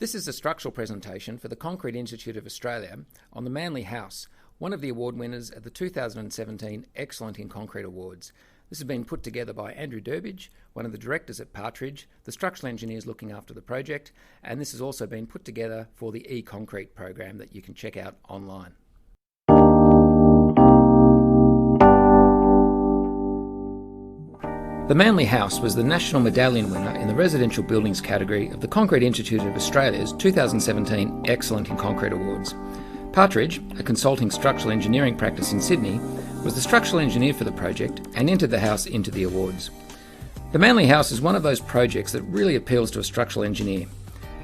This is a structural presentation for the Concrete Institute of Australia on the Manly House, one of the award winners at the 2017 Excellent in Concrete Awards. This has been put together by Andrew Durbidge, one of the directors at Partridge, the structural engineers looking after the project, and this has also been put together for the eConcrete program that you can check out online. The Manly House was the National Medallion winner in the Residential Buildings category of the Concrete Institute of Australia's 2017 Excellent in Concrete Awards. Partridge, a consulting structural engineering practice in Sydney, was the structural engineer for the project and entered the house into the awards. The Manly House is one of those projects that really appeals to a structural engineer.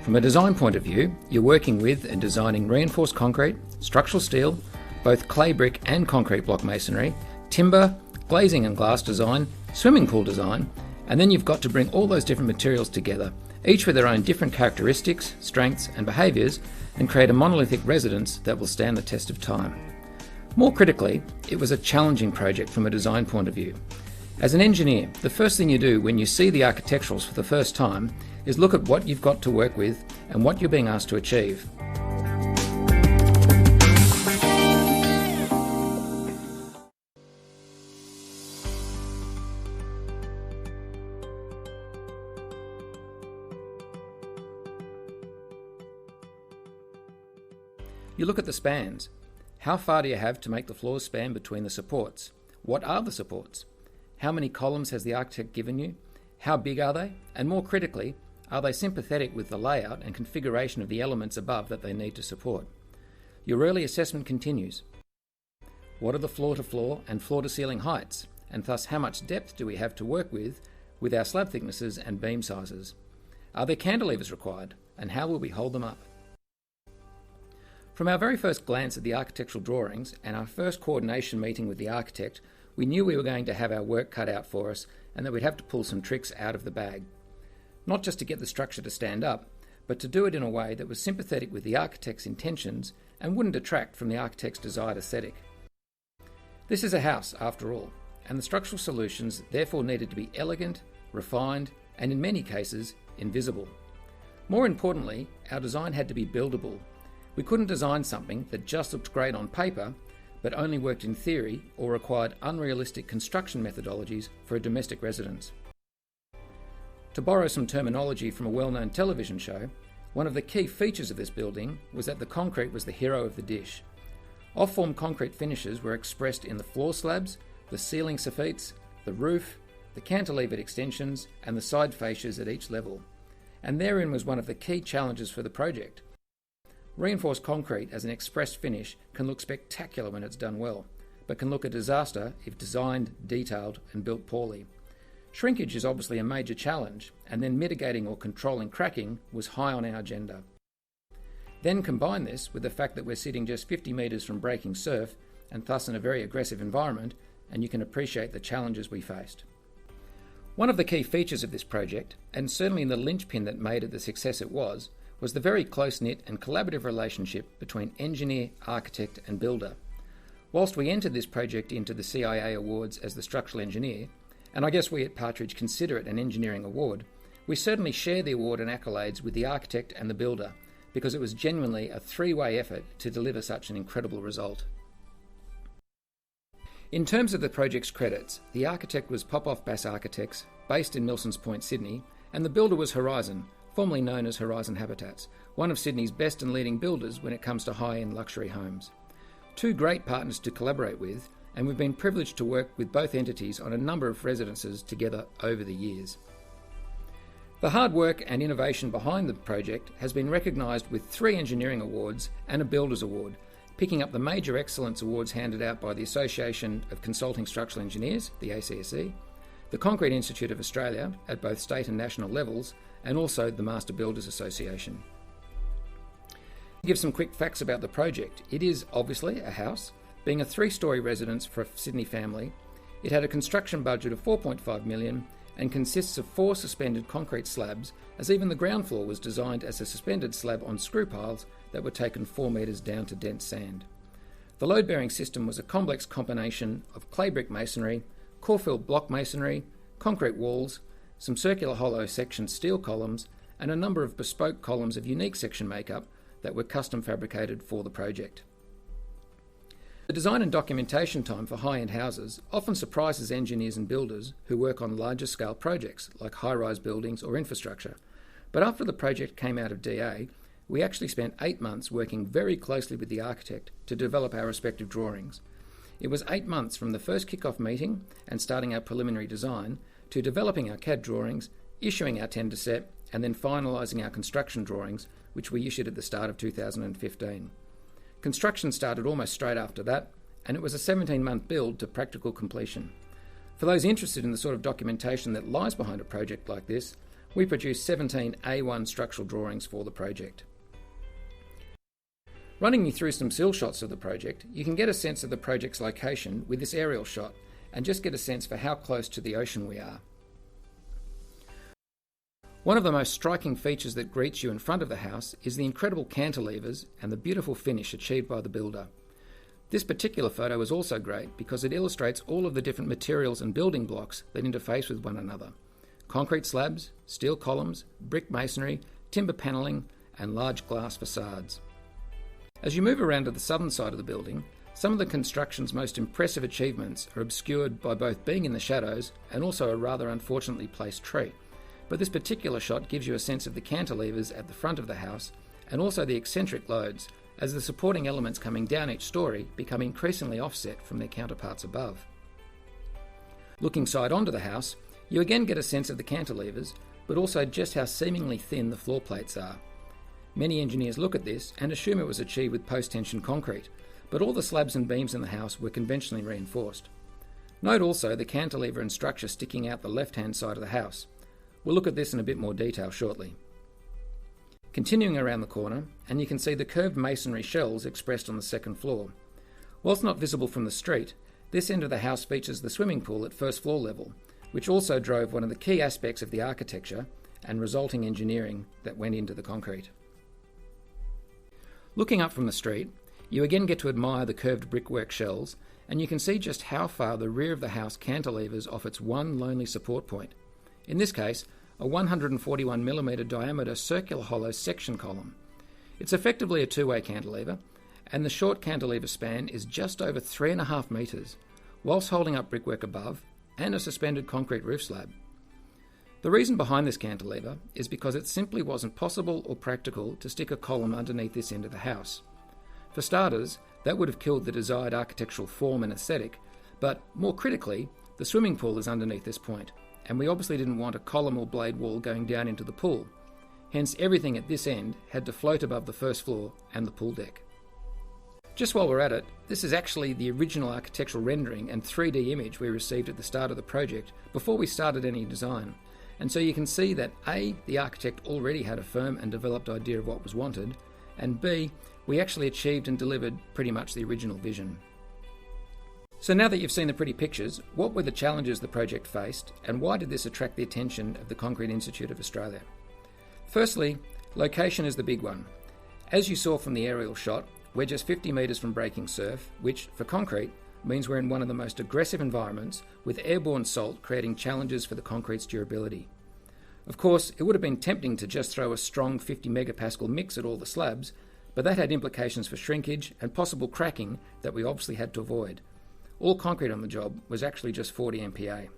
From a design point of view, you're working with and designing reinforced concrete, structural steel, both clay brick and concrete block masonry, timber, glazing and glass design, swimming pool design, and then you've got to bring all those different materials together, each with their own different characteristics, strengths and behaviours, and create a monolithic residence that will stand the test of time. More critically, it was a challenging project from a design point of view. As an engineer, the first thing you do when you see the architecturals for the first time is look at what you've got to work with and what you're being asked to achieve. You look at the spans. How far do you have to make the floors span between the supports? What are the supports? How many columns has the architect given you? How big are they? And more critically, are they sympathetic with the layout and configuration of the elements above that they need to support? Your early assessment continues. What are the floor-to-floor and floor-to-ceiling heights? And thus how much depth do we have to work with our slab thicknesses and beam sizes? Are there cantilevers required? And how will we hold them up? From our very first glance at the architectural drawings and our first coordination meeting with the architect, we knew we were going to have our work cut out for us and that we'd have to pull some tricks out of the bag. Not just to get the structure to stand up, but to do it in a way that was sympathetic with the architect's intentions and wouldn't detract from the architect's desired aesthetic. This is a house, after all, and the structural solutions therefore needed to be elegant, refined, and in many cases, invisible. More importantly, our design had to be buildable. We couldn't design something that just looked great on paper, but only worked in theory or required unrealistic construction methodologies for a domestic residence. To borrow some terminology from a well-known television show, one of the key features of this building was that the concrete was the hero of the dish. Off-form concrete finishes were expressed in the floor slabs, the ceiling soffites, the roof, the cantilevered extensions, and the side fascias at each level. And therein was one of the key challenges for the project. Reinforced concrete as an expressed finish can look spectacular when it's done well, but can look a disaster if designed, detailed and built poorly. Shrinkage is obviously a major challenge, and then mitigating or controlling cracking was high on our agenda. Then combine this with the fact that we're sitting just 50 metres from breaking surf, and thus in a very aggressive environment, and you can appreciate the challenges we faced. One of the key features of this project, and certainly the linchpin that made it the success it was the very close-knit and collaborative relationship between engineer, architect and builder. Whilst we entered this project into the CIA Awards as the structural engineer, and I guess we at Partridge consider it an engineering award, we certainly share the award and accolades with the architect and the builder, because it was genuinely a three-way effort to deliver such an incredible result. In terms of the project's credits, the architect was Popoff Bass Architects, based in Milsons Point, Sydney, and the builder was Horizon, formerly known as Horizon Habitats, one of Sydney's best and leading builders when it comes to high-end luxury homes. Two great partners to collaborate with, and we've been privileged to work with both entities on a number of residences together over the years. The hard work and innovation behind the project has been recognised with 3 engineering awards and a Builders Award, picking up the major excellence awards handed out by the Association of Consulting Structural Engineers, the ACSE, the Concrete Institute of Australia at both state and national levels, and also the Master Builders Association. To give some quick facts about the project, it is obviously a house, being a 3-storey residence for a Sydney family. It had a construction budget of $4.5 million and consists of 4 suspended concrete slabs, as even the ground floor was designed as a suspended slab on screw piles that were taken 4 metres down to dense sand. The load-bearing system was a complex combination of clay brick masonry, core-filled block masonry, concrete walls, some circular hollow section steel columns, and a number of bespoke columns of unique section makeup that were custom fabricated for the project. The design and documentation time for high-end houses often surprises engineers and builders who work on larger scale projects like high-rise buildings or infrastructure. But after the project came out of DA, we actually spent 8 months working very closely with the architect to develop our respective drawings. It was 8 months from the first kick-off meeting and starting our preliminary design to developing our CAD drawings, issuing our tender set, and then finalising our construction drawings, which we issued at the start of 2015. Construction started almost straight after that, and it was a 17-month build to practical completion. For those interested in the sort of documentation that lies behind a project like this, we produced 17 A1 structural drawings for the project. Running you through some still shots of the project, you can get a sense of the project's location with this aerial shot and just get a sense for how close to the ocean we are. One of the most striking features that greets you in front of the house is the incredible cantilevers and the beautiful finish achieved by the builder. This particular photo is also great because it illustrates all of the different materials and building blocks that interface with one another. Concrete slabs, steel columns, brick masonry, timber panelling, and large glass facades. As you move around to the southern side of the building, some of the construction's most impressive achievements are obscured by both being in the shadows and also a rather unfortunately placed tree. But this particular shot gives you a sense of the cantilevers at the front of the house and also the eccentric loads as the supporting elements coming down each story become increasingly offset from their counterparts above. Looking side onto the house, you again get a sense of the cantilevers, but also just how seemingly thin the floor plates are. Many engineers look at this and assume it was achieved with post-tension concrete, but all the slabs and beams in the house were conventionally reinforced. Note also the cantilever and structure sticking out the left-hand side of the house. We'll look at this in a bit more detail shortly. Continuing around the corner, and you can see the curved masonry shells expressed on the second floor. Whilst not visible from the street, this end of the house features the swimming pool at first floor level, which also drove one of the key aspects of the architecture and resulting engineering that went into the concrete. Looking up from the street, you again get to admire the curved brickwork shells, and you can see just how far the rear of the house cantilevers off its one lonely support point. In this case, a 141mm diameter circular hollow section column. It's effectively a two-way cantilever, and the short cantilever span is just over 3.5 metres, whilst holding up brickwork above and a suspended concrete roof slab. The reason behind this cantilever is because it simply wasn't possible or practical to stick a column underneath this end of the house. For starters, that would have killed the desired architectural form and aesthetic, but more critically, the swimming pool is underneath this point, and we obviously didn't want a column or blade wall going down into the pool. Hence, everything at this end had to float above the first floor and the pool deck. Just while we're at it, this is actually the original architectural rendering and 3D image we received at the start of the project before we started any design. And so you can see that A, the architect already had a firm and developed idea of what was wanted, and B, we actually achieved and delivered pretty much the original vision. So now that you've seen the pretty pictures, what were the challenges the project faced, and why did this attract the attention of the Concrete Institute of Australia? Firstly, location is the big one. As you saw from the aerial shot, we're just 50 metres from breaking surf, which, for concrete, means we're in one of the most aggressive environments, with airborne salt creating challenges for the concrete's durability. Of course, it would have been tempting to just throw a strong 50 megapascal mix at all the slabs, but that had implications for shrinkage and possible cracking that we obviously had to avoid. All concrete on the job was actually just 40 MPa.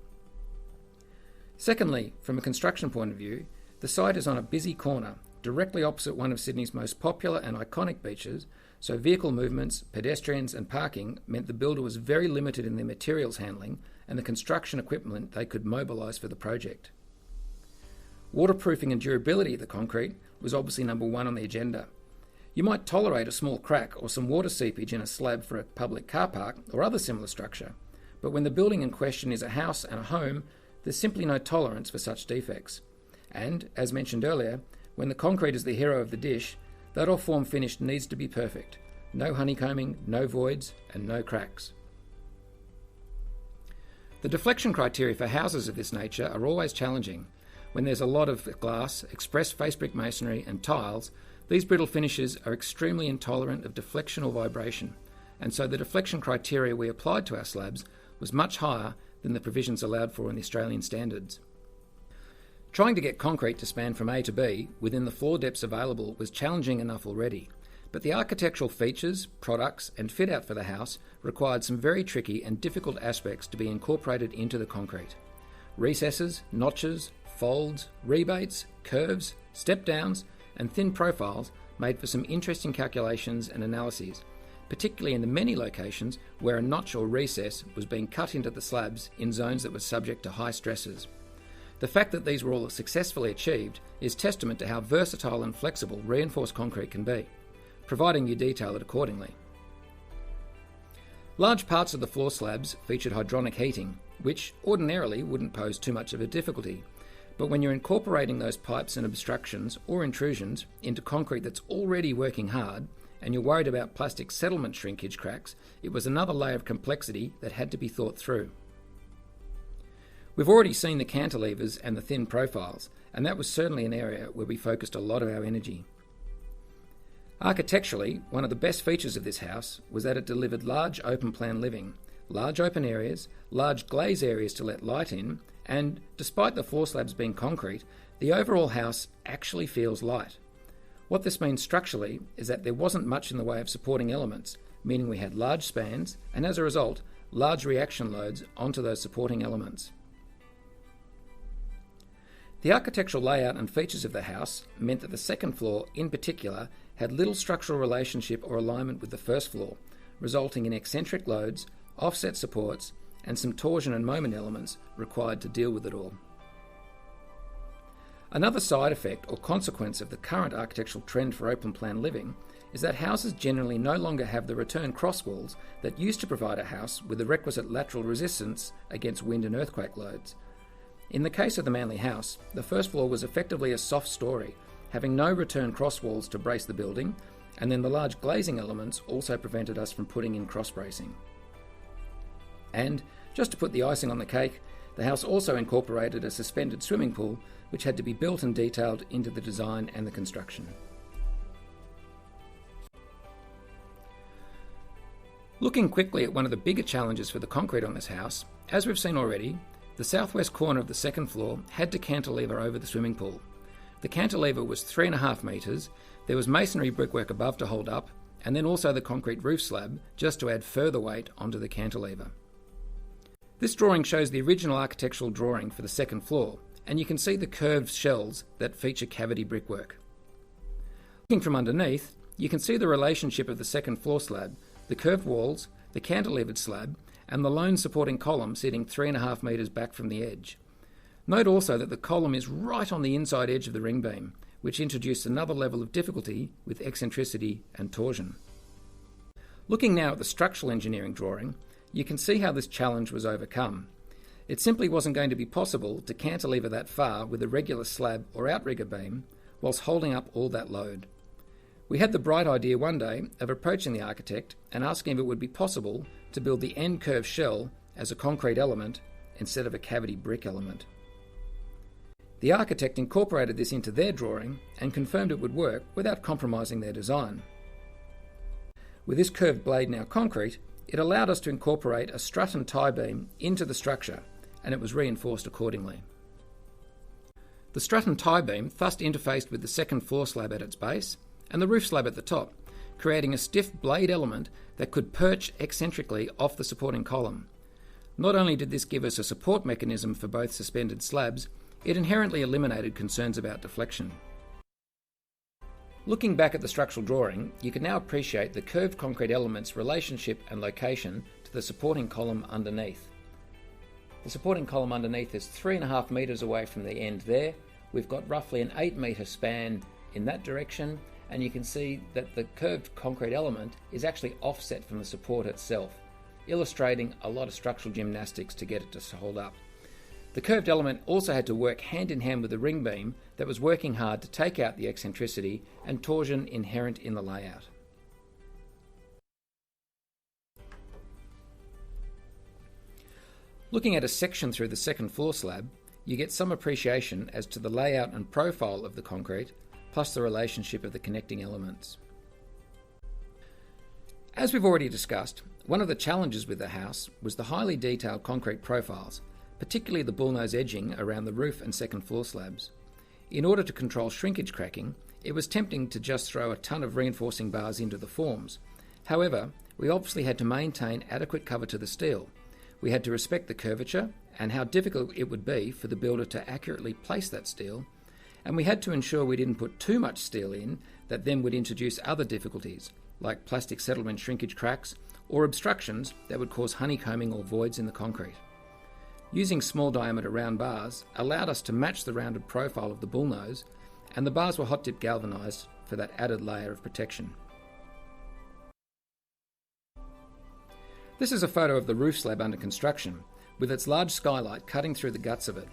Secondly, from a construction point of view, the site is on a busy corner, directly opposite one of Sydney's most popular and iconic beaches, so vehicle movements, pedestrians and parking meant the builder was very limited in their materials handling and the construction equipment they could mobilise for the project. Waterproofing and durability of the concrete was obviously number one on the agenda. You might tolerate a small crack or some water seepage in a slab for a public car park or other similar structure, but when the building in question is a house and a home, there's simply no tolerance for such defects. And, as mentioned earlier, when the concrete is the hero of the dish, that all-form finish needs to be perfect. No honeycombing, no voids, and no cracks. The deflection criteria for houses of this nature are always challenging. When there's a lot of glass, express face brick masonry, and tiles, these brittle finishes are extremely intolerant of deflection or vibration, and so the deflection criteria we applied to our slabs was much higher than the provisions allowed for in the Australian standards. Trying to get concrete to span from A to B within the floor depths available was challenging enough already, but the architectural features, products and fit out for the house required some very tricky and difficult aspects to be incorporated into the concrete. Recesses, notches, folds, rebates, curves, step downs and thin profiles made for some interesting calculations and analyses, particularly in the many locations where a notch or recess was being cut into the slabs in zones that were subject to high stresses. The fact that these were all successfully achieved is testament to how versatile and flexible reinforced concrete can be, providing you detail it accordingly. Large parts of the floor slabs featured hydronic heating, which ordinarily wouldn't pose too much of a difficulty, but when you're incorporating those pipes and obstructions or intrusions into concrete that's already working hard, and you're worried about plastic settlement shrinkage cracks, it was another layer of complexity that had to be thought through. We've already seen the cantilevers and the thin profiles, and that was certainly an area where we focused a lot of our energy. Architecturally, one of the best features of this house was that it delivered large open plan living, large open areas, large glaze areas to let light in, and despite the floor slabs being concrete, the overall house actually feels light. What this means structurally is that there wasn't much in the way of supporting elements, meaning we had large spans, and as a result, large reaction loads onto those supporting elements. The architectural layout and features of the house meant that the second floor, in particular, had little structural relationship or alignment with the first floor, resulting in eccentric loads, offset supports, and some torsion and moment elements required to deal with it all. Another side effect or consequence of the current architectural trend for open plan living is that houses generally no longer have the return cross walls that used to provide a house with the requisite lateral resistance against wind and earthquake loads. In the case of the Manly house, the first floor was effectively a soft story, having no return cross walls to brace the building, and then the large glazing elements also prevented us from putting in cross bracing. And, just to put the icing on the cake, the house also incorporated a suspended swimming pool, which had to be built and detailed into the design and the construction. Looking quickly at one of the bigger challenges for the concrete on this house, as we've seen already, the southwest corner of the second floor had to cantilever over the swimming pool. The cantilever was 3.5 metres, there was masonry brickwork above to hold up, and then also the concrete roof slab just to add further weight onto the cantilever. This drawing shows the original architectural drawing for the second floor, and you can see the curved shells that feature cavity brickwork. Looking from underneath, you can see the relationship of the second floor slab, the curved walls, the cantilevered slab, and the lone supporting column sitting 3.5 metres back from the edge. Note also that the column is right on the inside edge of the ring beam, which introduced another level of difficulty with eccentricity and torsion. Looking now at the structural engineering drawing, you can see how this challenge was overcome. It simply wasn't going to be possible to cantilever that far with a regular slab or outrigger beam whilst holding up all that load. We had the bright idea one day of approaching the architect and asking if it would be possible to build the end curve shell as a concrete element instead of a cavity brick element. The architect incorporated this into their drawing and confirmed it would work without compromising their design. With this curved blade now concrete, it allowed us to incorporate a strut-and-tie beam into the structure, and it was reinforced accordingly. The strut-and-tie beam thus interfaced with the second floor slab at its base and the roof slab at the top, creating a stiff blade element that could perch eccentrically off the supporting column. Not only did this give us a support mechanism for both suspended slabs, it inherently eliminated concerns about deflection. Looking back at the structural drawing, you can now appreciate the curved concrete element's relationship and location to the supporting column underneath. The supporting column underneath is 3.5 metres away from the end there. We've got roughly an 8 metre span in that direction, and you can see that the curved concrete element is actually offset from the support itself, illustrating a lot of structural gymnastics to get it to hold up. The curved element also had to work hand in hand with the ring beam that was working hard to take out the eccentricity and torsion inherent in the layout. Looking at a section through the second floor slab, you get some appreciation as to the layout and profile of the concrete, plus the relationship of the connecting elements. As we've already discussed, one of the challenges with the house was the highly detailed concrete profiles, particularly the bullnose edging around the roof and second floor slabs. In order to control shrinkage cracking, it was tempting to just throw a ton of reinforcing bars into the forms. However, we obviously had to maintain adequate cover to the steel. We had to respect the curvature and how difficult it would be for the builder to accurately place that steel, and we had to ensure we didn't put too much steel in that then would introduce other difficulties, like plastic settlement shrinkage cracks or obstructions that would cause honeycombing or voids in the concrete. Using small diameter round bars allowed us to match the rounded profile of the bullnose, and the bars were hot dip galvanised for that added layer of protection. This is a photo of the roof slab under construction, with its large skylight cutting through the guts of it.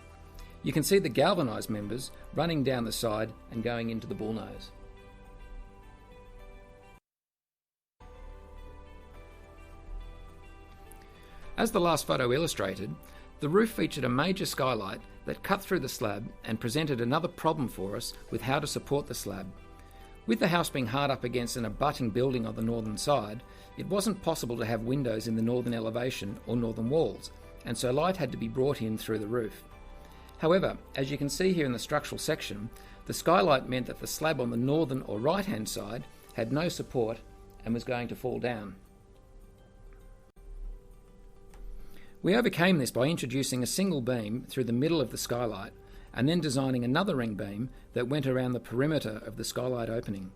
You can see the galvanised members running down the side and going into the bullnose. As the last photo illustrated, the roof featured a major skylight that cut through the slab and presented another problem for us with how to support the slab. With the house being hard up against an abutting building on the northern side, it wasn't possible to have windows in the northern elevation or northern walls, and so light had to be brought in through the roof. However, as you can see here in the structural section, the skylight meant that the slab on the northern or right-hand side had no support and was going to fall down. We overcame this by introducing a single beam through the middle of the skylight and then designing another ring beam that went around the perimeter of the skylight opening.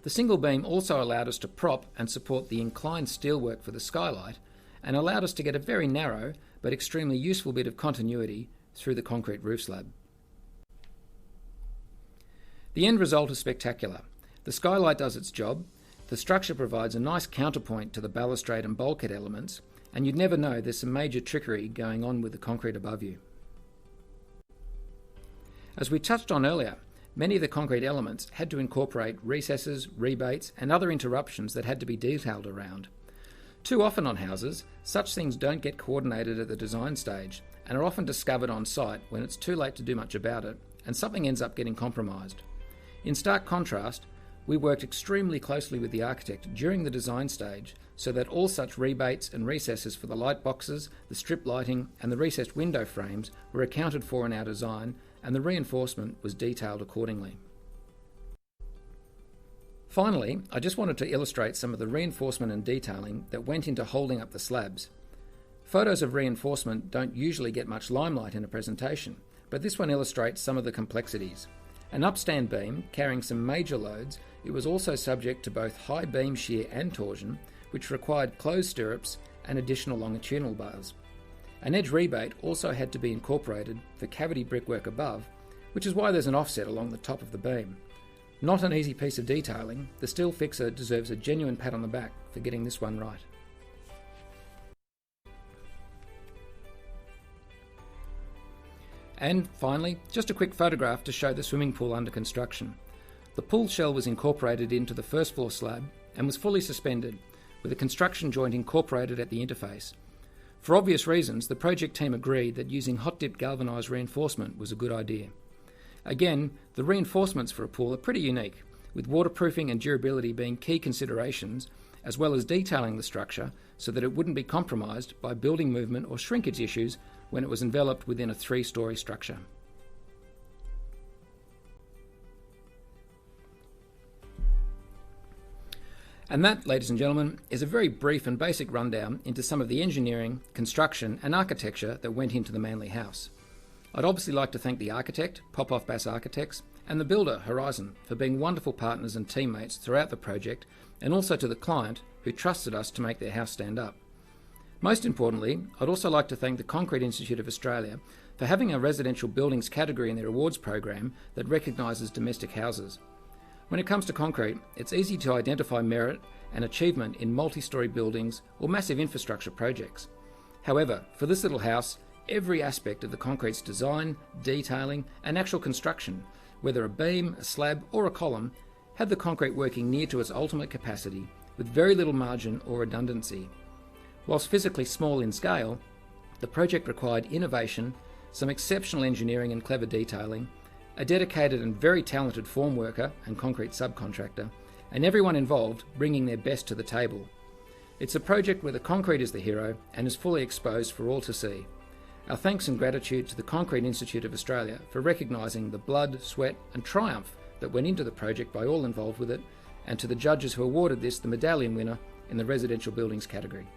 The single beam also allowed us to prop and support the inclined steelwork for the skylight and allowed us to get a very narrow but extremely useful bit of continuity through the concrete roof slab. The end result is spectacular. The skylight does its job, the structure provides a nice counterpoint to the balustrade and bulkhead elements, and you'd never know there's some major trickery going on with the concrete above you. As we touched on earlier, many of the concrete elements had to incorporate recesses, rebates, and other interruptions that had to be detailed around. Too often on houses, such things don't get coordinated at the design stage and are often discovered on site when it's too late to do much about it and something ends up getting compromised. In stark contrast, we worked extremely closely with the architect during the design stage so that all such rebates and recesses for the light boxes, the strip lighting and the recessed window frames were accounted for in our design, and the reinforcement was detailed accordingly. Finally, I just wanted to illustrate some of the reinforcement and detailing that went into holding up the slabs. Photos of reinforcement don't usually get much limelight in a presentation, but this one illustrates some of the complexities. An upstand beam carrying some major loads, it was also subject to both high beam shear and torsion, which required closed stirrups and additional longitudinal bars. An edge rebate also had to be incorporated for cavity brickwork above, which is why there's an offset along the top of the beam. Not an easy piece of detailing, the steel fixer deserves a genuine pat on the back for getting this one right. And finally, just a quick photograph to show the swimming pool under construction. The pool shell was incorporated into the first floor slab and was fully suspended, with a construction joint incorporated at the interface. For obvious reasons, the project team agreed that using hot-dip galvanised reinforcement was a good idea. Again, the reinforcements for a pool are pretty unique, with waterproofing and durability being key considerations, as well as detailing the structure so that it wouldn't be compromised by building movement or shrinkage issues when it was enveloped within a 3-storey structure. And that, ladies and gentlemen, is a very brief and basic rundown into some of the engineering, construction and architecture that went into the Manly House. I'd obviously like to thank the architect, Popoff Bass Architects, and the builder, Horizon, for being wonderful partners and teammates throughout the project, and also to the client who trusted us to make their house stand up. Most importantly, I'd also like to thank the Concrete Institute of Australia for having a residential buildings category in their awards program that recognises domestic houses. When it comes to concrete, it's easy to identify merit and achievement in multi-storey buildings or massive infrastructure projects. However, for this little house, every aspect of the concrete's design, detailing and actual construction, whether a beam, a slab or a column, had the concrete working near to its ultimate capacity with very little margin or redundancy. Whilst physically small in scale, the project required innovation, some exceptional engineering and clever detailing, a dedicated and very talented form worker and concrete subcontractor, and everyone involved bringing their best to the table. It's a project where the concrete is the hero and is fully exposed for all to see. Our thanks and gratitude to the Concrete Institute of Australia for recognising the blood, sweat and triumph that went into the project by all involved with it, and to the judges who awarded this the medallion winner in the residential buildings category.